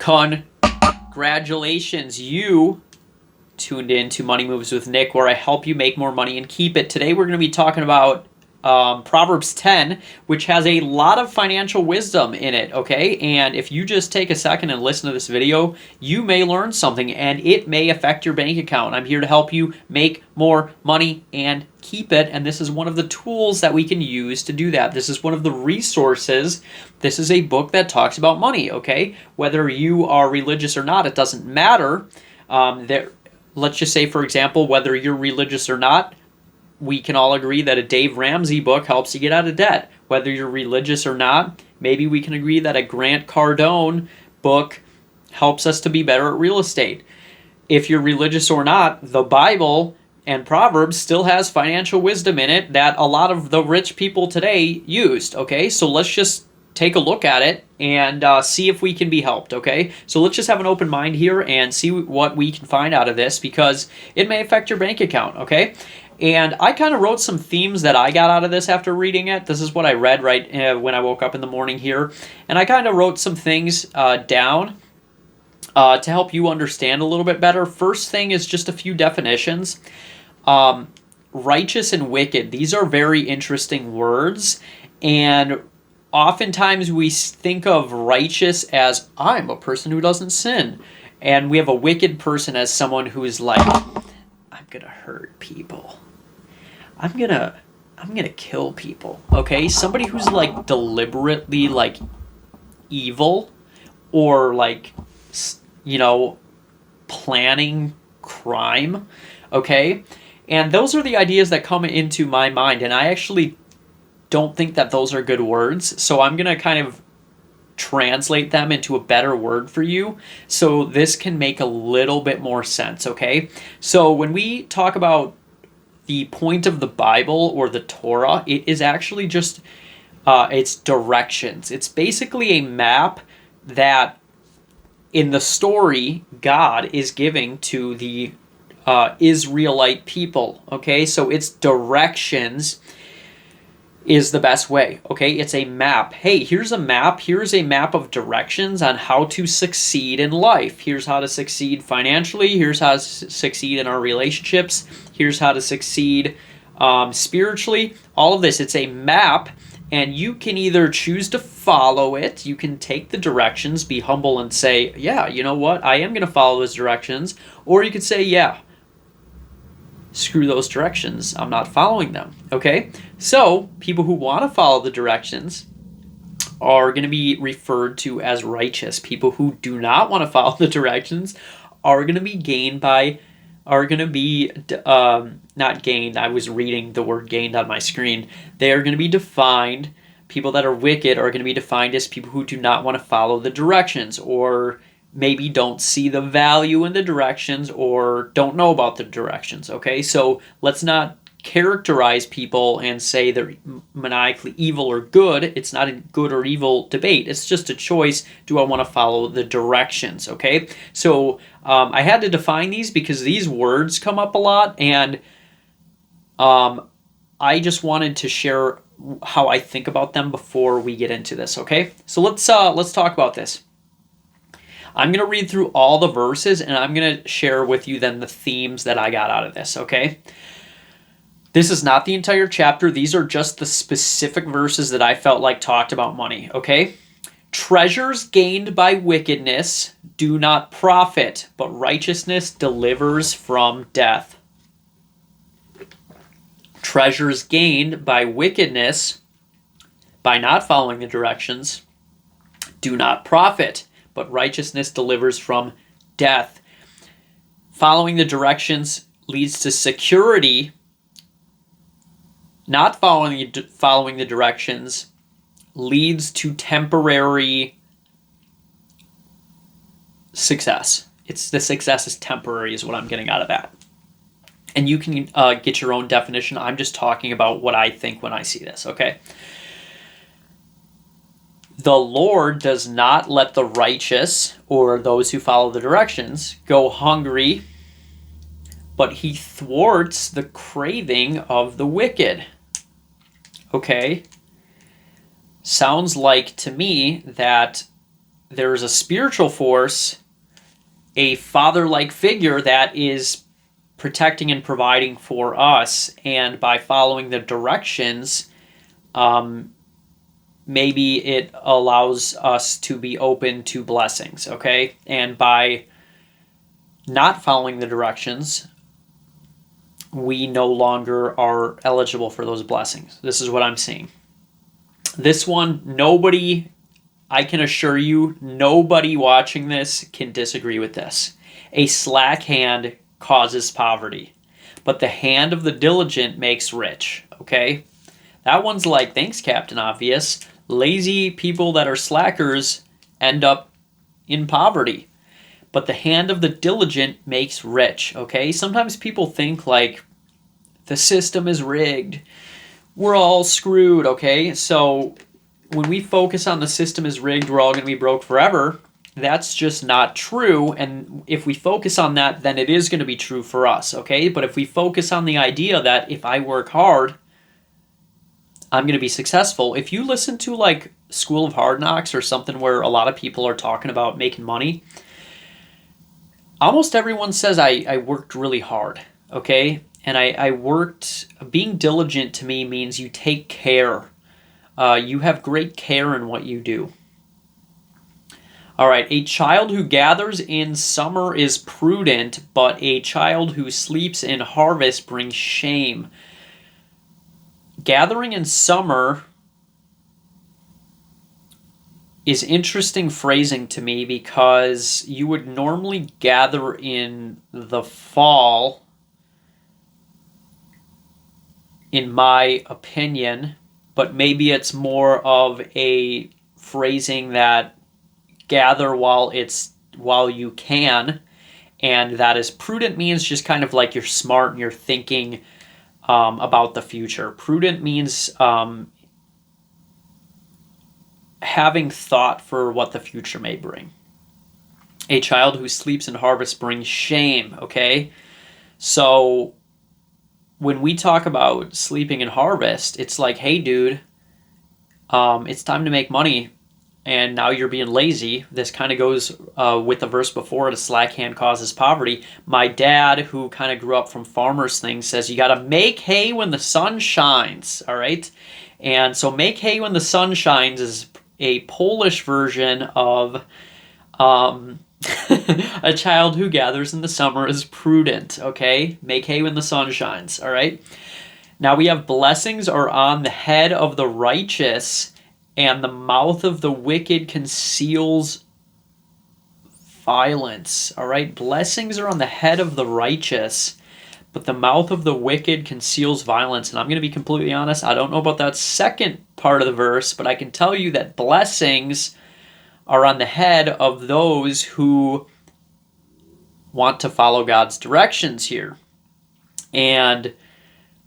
Congratulations, you tuned in to Money Moves with Nick, where I help you make more money and keep it. Today we're going to be talking about Proverbs 10, which has a lot of financial wisdom in it, okay? And if you just take a second and listen to this video, you may learn something and it may affect your bank account. I'm here to help you make more money and keep it, and this is one of the tools that we can use to do that. This is one of the resources. This is a book that talks about money, okay? Whether you are religious or not, it doesn't matter. Let's just say, for example, whether you're religious or not, we can all agree that a Dave Ramsey book helps you get out of debt. Whether you're religious or not, maybe we can agree that a Grant Cardone book helps us to be better at real estate. If you're religious or not, the Bible and Proverbs still has financial wisdom in it that a lot of the rich people today used, okay? So let's just take a look at it and see if we can be helped, okay? So let's just have an open mind here and see what we can find out of this, because it may affect your bank account, okay? And I kind of wrote some themes that I got out of this after reading it. This is what I read right when I woke up in the morning here. And I kind of wrote some things down to help you understand a little bit better. First thing is just a few definitions. Righteous and wicked. These are very interesting words. And oftentimes we think of righteous as, I'm a person who doesn't sin. And we have a wicked person as someone who is like, I'm going to hurt people. I'm gonna kill people, okay? Somebody who's like deliberately like evil or like, you know, planning crime, okay? And those are the ideas that come into my mind, and I actually don't think that those are good words, so I'm gonna kind of translate them into a better word for you so this can make a little bit more sense, okay? So when we talk about the point of the Bible or the Torah, it is actually just it's directions. It's basically a map that in the story God is giving to the Israelite people, okay? So it's directions is the best way, okay? It's a map. Hey, here's a map. Here's a map of directions on how to succeed in life. Here's how to succeed financially. Here's how to succeed in our relationships. Here's how to succeed spiritually. All of this, it's a map, and you can either choose to follow it. You can take the directions, be humble, and say, yeah, you know what? I am going to follow those directions. Or you could say, yeah, screw those directions. I'm not following them, okay? So people who want to follow the directions are going to be referred to as righteous. People who do not want to follow the directions are going to be not gained. I was reading the word gained on my screen. They are going to be defined. People that are wicked are going to be defined as people who do not want to follow the directions, or maybe don't see the value in the directions, or don't know about the directions, okay? So let's not characterize people and say they're maniacally evil or good. It's not a good or evil debate. It's just a choice. Do I want to follow the directions, okay? So I had to define these because these words come up a lot, and I just wanted to share how I think about them before we get into this, okay? So let's talk about this. I'm going to read through all the verses, and I'm going to share with you then the themes that I got out of this, okay? This is not the entire chapter. These are just the specific verses that I felt like talked about money, okay? Treasures gained by wickedness do not profit, but righteousness delivers from death. Treasures gained by wickedness, by not following the directions, do not profit, but righteousness delivers from death. Following the directions leads to security. Not following the directions leads to temporary success. The success is temporary is what I'm getting out of that. And you can get your own definition. I'm just talking about what I think when I see this, okay? The Lord does not let the righteous, or those who follow the directions, go hungry, but he thwarts the craving of the wicked. Okay? Sounds like to me that there's a spiritual force, a father-like figure that is protecting and providing for us. And by following the directions, maybe it allows us to be open to blessings, okay? And by not following the directions, we no longer are eligible for those blessings. This is what I'm seeing. This one, nobody, I can assure you, nobody watching this can disagree with this. A slack hand causes poverty, but the hand of the diligent makes rich, okay? That one's like, thanks, Captain Obvious. Lazy people that are slackers end up in poverty, but the hand of the diligent makes rich, okay? Sometimes people think like the system is rigged. We're all screwed, okay? So when we focus on the system is rigged, we're all going to be broke forever. That's just not true. And if we focus on that, then it is going to be true for us, okay? But if we focus on the idea that if I work hard, I'm going to be successful. If you listen to like School of Hard Knocks or something where a lot of people are talking about making money, almost everyone says I worked really hard, okay? And I worked, being diligent to me means you take care. You have great care in what you do. All right, a child who gathers in summer is prudent, but a child who sleeps in harvest brings shame. Gathering in summer is interesting phrasing to me because you would normally gather in the fall, in my opinion, but maybe it's more of a phrasing that gather while you can, and that is prudent means just kind of like you're smart and you're thinking about the future. Prudent means having thought for what the future may bring. A child who sleeps in harvest brings shame, okay? So when we talk about sleeping in harvest, it's like, hey, dude, it's time to make money, and now you're being lazy. This kind of goes with the verse before it, a slack hand causes poverty. My dad, who kind of grew up from farmers things, says you got to make hay when the sun shines, all right? And so make hay when the sun shines is a Polish version of a child who gathers in the summer is prudent, okay? Make hay when the sun shines, all right? Now we have blessings are on the head of the righteous, and the mouth of the wicked conceals violence, all right? Blessings are on the head of the righteous, but the mouth of the wicked conceals violence. And I'm going to be completely honest, I don't know about that second part of the verse, but I can tell you that blessings are on the head of those who want to follow God's directions here. And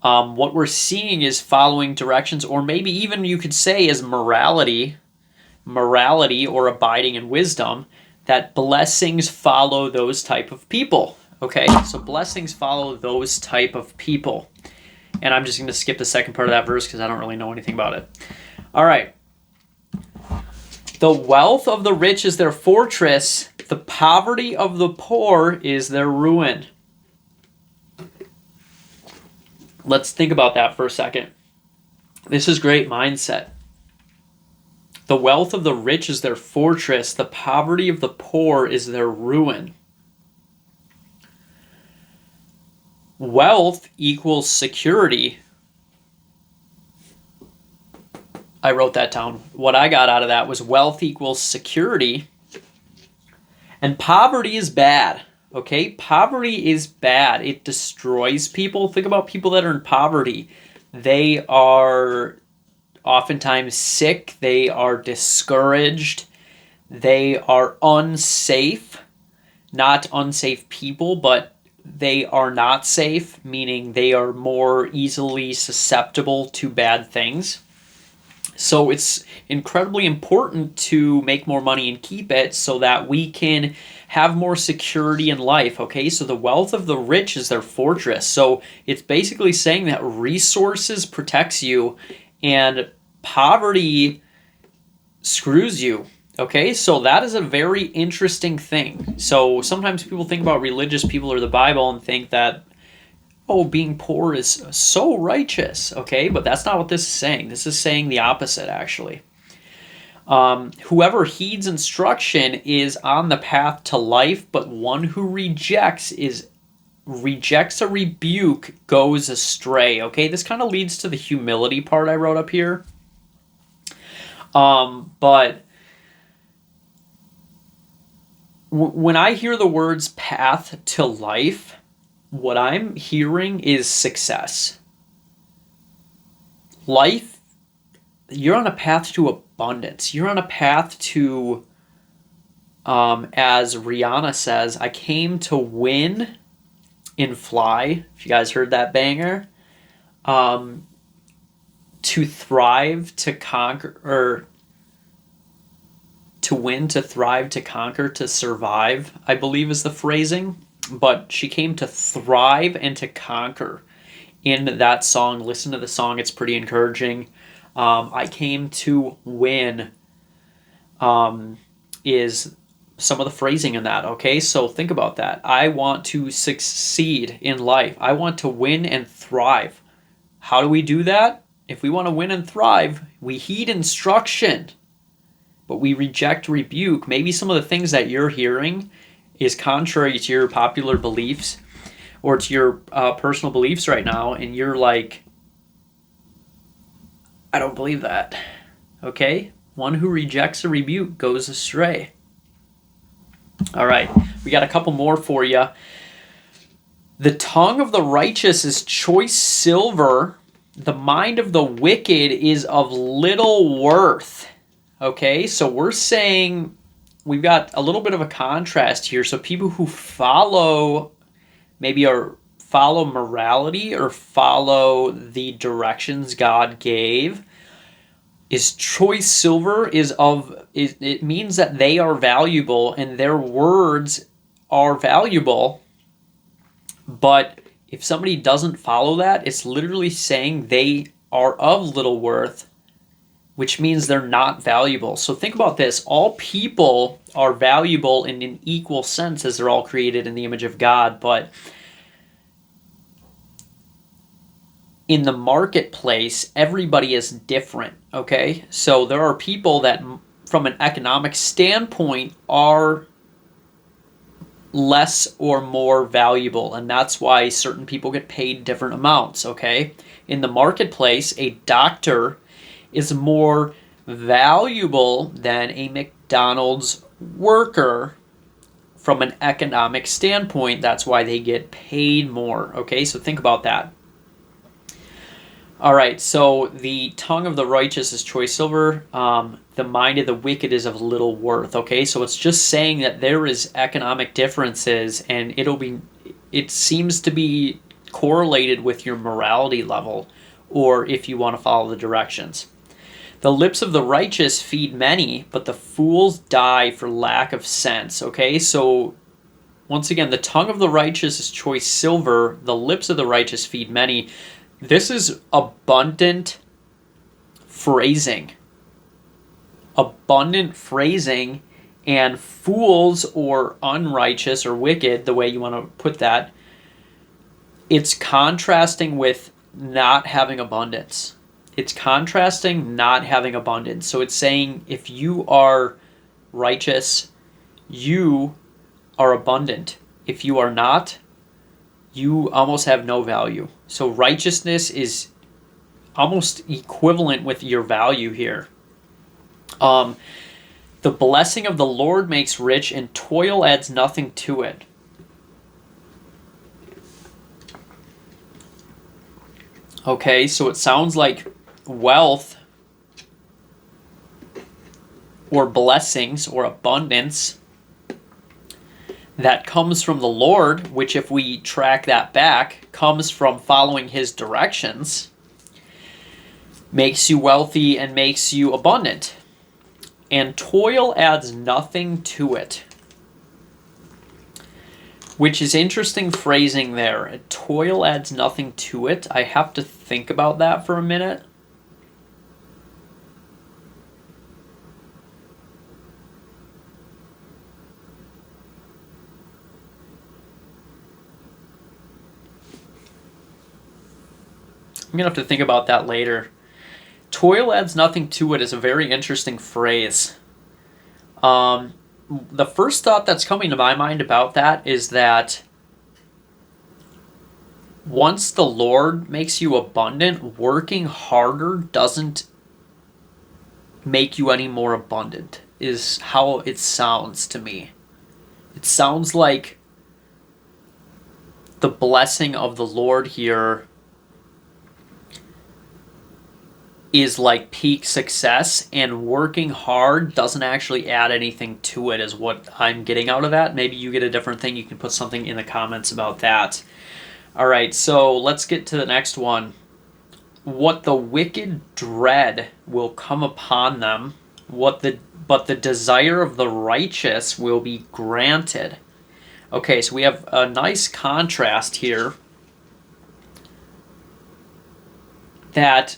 what we're seeing is following directions, or maybe even you could say is morality or abiding in wisdom, that blessings follow those type of people. Okay, so blessings follow those type of people. And I'm just going to skip the second part of that verse because I don't really know anything about it. All right. The wealth of the rich is their fortress. The poverty of the poor is their ruin. Let's think about that for a second. This is great mindset. The wealth of the rich is their fortress. The poverty of the poor is their ruin. Wealth equals security. I wrote that down. What I got out of that was wealth equals security. And poverty is bad. Okay? Poverty is bad. It destroys people. Think about people that are in poverty. They are oftentimes sick. They are discouraged. They are unsafe. Not unsafe people, but they are not safe, meaning they are more easily susceptible to bad things. So it's incredibly important to make more money and keep it so that we can have more security in life, okay? So the wealth of the rich is their fortress. So it's basically saying that resources protects you and poverty screws you. Okay, so that is a very interesting thing. So sometimes people think about religious people or the Bible and think that, oh, being poor is so righteous. Okay, but that's not what this is saying. This is saying the opposite, actually. Whoever heeds instruction is on the path to life, but one who rejects a rebuke goes astray. Okay, this kind of leads to the humility part I wrote up here. But when I hear the words path to life, what I'm hearing is success. Life, you're on a path to abundance. You're on a path to, as Rihanna says, I came to win in Fly. If you guys heard that banger. To thrive, to conquer, or to win, to thrive, to conquer, to survive, I believe is the phrasing. But she came to thrive and to conquer in that song. Listen to the song, it's pretty encouraging. I came to win is some of the phrasing in that. Okay, so think about that. I want to succeed in life. I want to win and thrive. How do we do that? If we want to win and thrive, we heed instruction, but we reject rebuke. Maybe some of the things that you're hearing is contrary to your popular beliefs or to your personal beliefs right now, and you're like, I don't believe that. Okay? One who rejects a rebuke goes astray. All right, we got a couple more for you. The tongue of the righteous is choice silver. The mind of the wicked is of little worth. Okay, so we're saying we've got a little bit of a contrast here. So people who follow follow morality or follow the directions God gave is choice silver. It means that they are valuable and their words are valuable. But if somebody doesn't follow that, it's literally saying they are of little worth, which means they're not valuable. So think about this. All people are valuable in an equal sense as they're all created in the image of God, but in the marketplace, everybody is different, okay? So there are people that, from an economic standpoint, are less or more valuable, and that's why certain people get paid different amounts, okay? In the marketplace, a doctor is more valuable than a McDonald's worker from an economic standpoint. That's why they get paid more, okay? So think about that. All right, so the tongue of the righteous is choice silver. The mind of the wicked is of little worth. Okay, so it's just saying that there is economic differences, and it seems to be correlated with your morality level, or if you want to follow the directions. The lips of the righteous feed many, but the fools die for lack of sense. Okay, so once again, the tongue of the righteous is choice silver. The lips of the righteous feed many. This is abundant phrasing. Abundant phrasing, and fools or unrighteous or wicked, the way you want to put that, it's contrasting with not having abundance. It's contrasting not having abundance. So it's saying if you are righteous, you are abundant. If you are not, you almost have no value. So righteousness is almost equivalent with your value here. The blessing of the Lord makes rich, and toil adds nothing to it. Okay, so it sounds like wealth or blessings or abundance that comes from the Lord, which if we track that back, comes from following his directions, makes you wealthy and makes you abundant. And toil adds nothing to it. Which is interesting phrasing there. Toil adds nothing to it. I have to think about that for a minute. I'm going to have to think about that later. Toil adds nothing to it is a very interesting phrase. The first thought that's coming to my mind about that is that once the Lord makes you abundant, working harder doesn't make you any more abundant, is how it sounds to me. It sounds like the blessing of the Lord here is like peak success, and working hard doesn't actually add anything to it, is what I'm getting out of that. Maybe you get a different thing. You can put something in the comments about that. All right, so let's get to the next one. What the wicked dread will come upon them, but the desire of the righteous will be granted. Okay, so we have a nice contrast here, that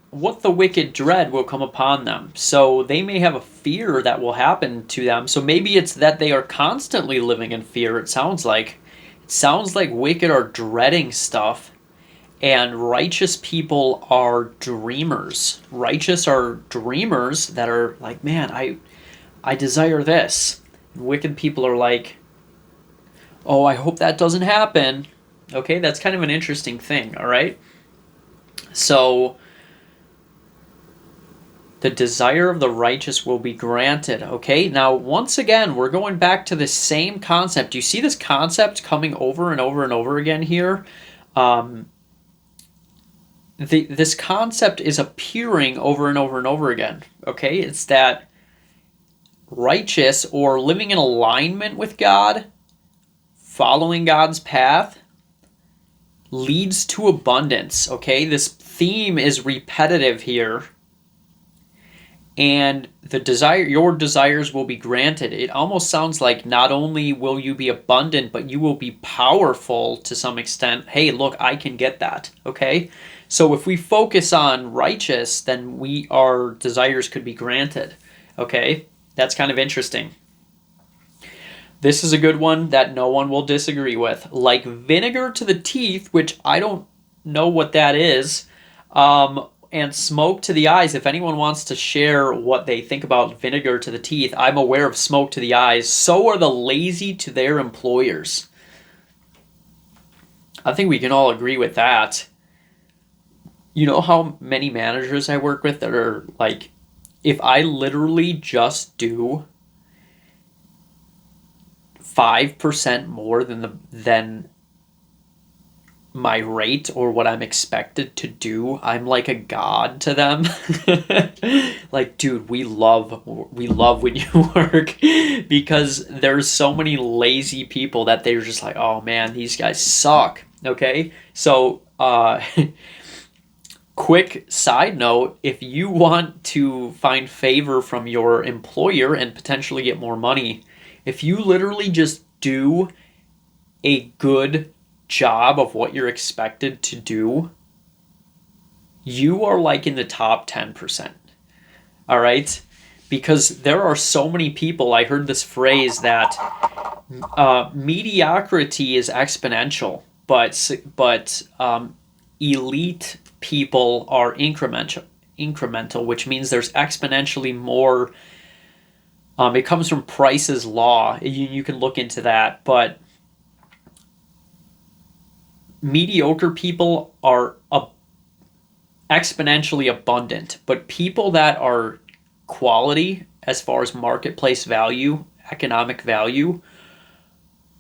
what the wicked dread will come upon them. So they may have a fear that will happen to them. So maybe it's that they are constantly living in fear, it sounds like. It sounds like wicked are dreading stuff, and righteous people are dreamers. Righteous are dreamers that are like, man, I desire this. And wicked people are like, oh, I hope that doesn't happen. Okay, that's kind of an interesting thing, all right? So the desire of the righteous will be granted. Okay, now once again, we're going back to the same concept. You see this concept coming over and over and over again here? This concept is appearing over and over and over again. Okay, it's that righteous, or living in alignment with God, following God's path, leads to abundance. Okay, this theme is repetitive here. And your desires will be granted. It almost sounds like not only will you be abundant, but you will be powerful to some extent. Hey, look, I can get that. Okay? So if we focus on righteous, then our desires could be granted. Okay? That's kind of interesting. This is a good one that no one will disagree with. Like vinegar to the teeth, which I don't know what that is. And smoke to the eyes. If anyone wants to share what they think about vinegar to the teeth, I'm aware of smoke to the eyes. So are the lazy to their employers. I think we can all agree with that. You know how many managers I work with that are like, if I literally just do 5% more than my rate or what I'm expected to do, I'm like a god to them. Like, dude, we love when you work, because there's so many lazy people that they're just like, oh man, these guys suck. Okay, so quick side note, if you want to find favor from your employer and potentially get more money, if you literally just do a good job of what you're expected to do, you are like in the top 10%. All right? Because there are so many people, I heard this phrase that mediocrity is exponential, but elite people are incremental, which means there's exponentially more. It comes from Price's law. You can look into that, but mediocre people are exponentially abundant, but people that are quality as far as marketplace value, economic value,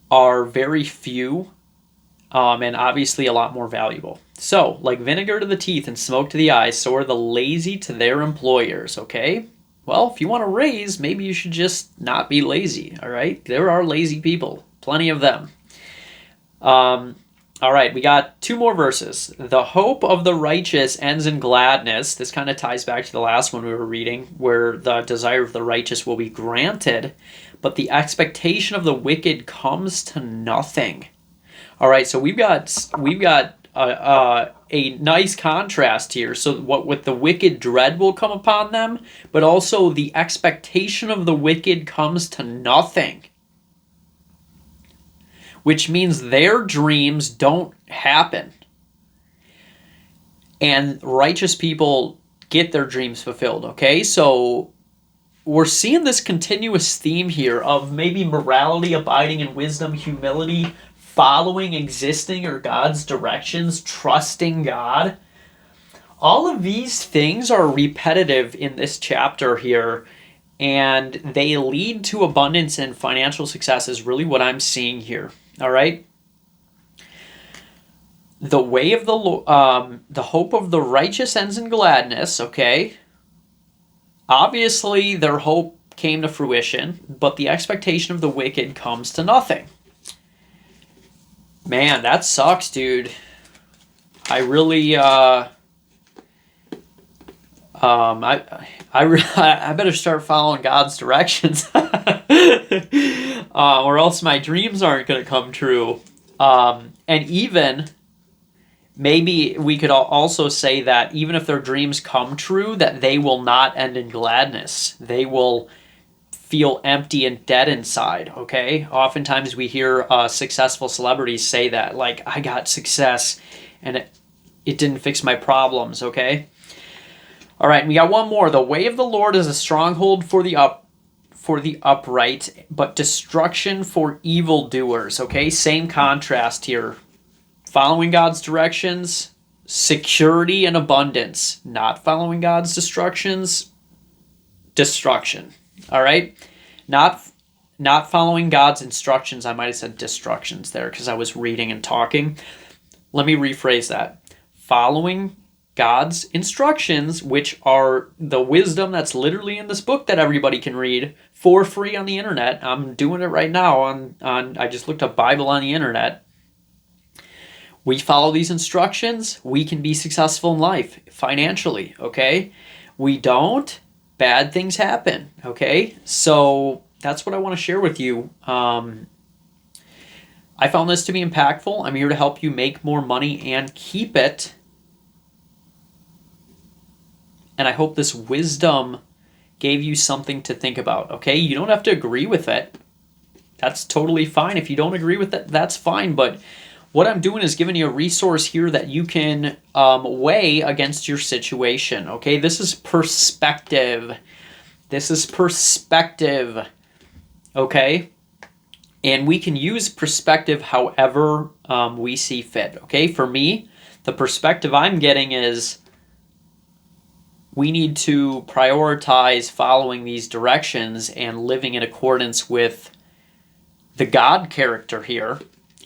are very few, and obviously a lot more valuable. So, like vinegar to the teeth and smoke to the eyes, so are the lazy to their employers, okay? Well, if you want to raise, maybe you should just not be lazy, all right? There are lazy people, plenty of them. All right, we got two more verses. The hope of the righteous ends in gladness. This kind of ties back to the last one we were reading, where the desire of the righteous will be granted, but the expectation of the wicked comes to nothing. All right, so we've got a nice contrast here. So what with the wicked dread will come upon them, but also the expectation of the wicked comes to nothing, which means their dreams don't happen. and righteous people get their dreams fulfilled, okay? So we're seeing this continuous theme here of maybe morality, abiding in wisdom, humility, following existing or God's directions, trusting God. All of these things are repetitive in this chapter here, and they lead to abundance and financial success is really what I'm seeing here. All right? The way of the hope of the righteous ends in gladness, okay? Obviously, their hope came to fruition, but the expectation of the wicked comes to nothing. Man, that sucks, dude. I really, I better start following God's directions, or else my dreams aren't going to come true. And even maybe we could also say that even if their dreams come true, that they will not end in gladness. They will feel empty and dead inside, okay? Oftentimes we hear successful celebrities say that, like, I got success and it didn't fix my problems, okay? All right, and we got one more. The way of the Lord is a stronghold for the upright, but destruction for evildoers, okay? Same contrast here. Following God's directions, security and abundance. Not following God's instructions, destruction. All right? Not following God's instructions. I might have said destructions there because I was reading and talking. Let me rephrase that. Following God's instructions, which are the wisdom that's literally in this book that everybody can read for free on the internet. I'm doing it right now on I just looked up Bible on the internet. We follow these instructions, we can be successful in life financially, okay? We don't, bad things happen, okay? So that's what I want to share with you. I found this to be impactful. I'm here to help you make more money and keep it. And I hope this wisdom gave you something to think about, okay? You don't have to agree with it. That's totally fine. If you don't agree with it, that's fine. But what I'm doing is giving you a resource here that you can weigh against your situation, okay? This is perspective. This is perspective, okay? And we can use perspective however we see fit, okay? For me, the perspective I'm getting is we need to prioritize following these directions and living in accordance with the God character here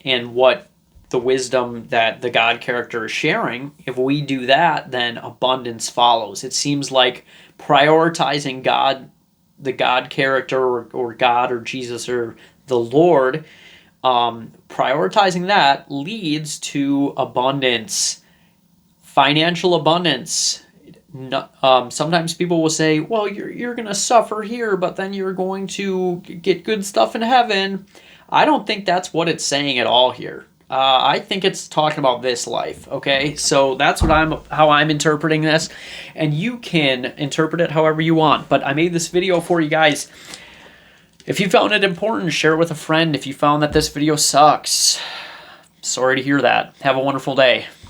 and what the wisdom that the God character is sharing. If we do that, then abundance follows. It seems like prioritizing God, the God character, or God or Jesus or the Lord, prioritizing that leads to abundance, financial abundance. Sometimes people will say, well, you're going to suffer here, but then you're going to get good stuff in heaven. I don't think that's what it's saying at all here. I think it's talking about this life, okay? So that's how I'm interpreting this, and you can interpret it however you want. But I made this video for you guys. If you found it important, share it with a friend. If you found that this video sucks, sorry to hear that. Have a wonderful day.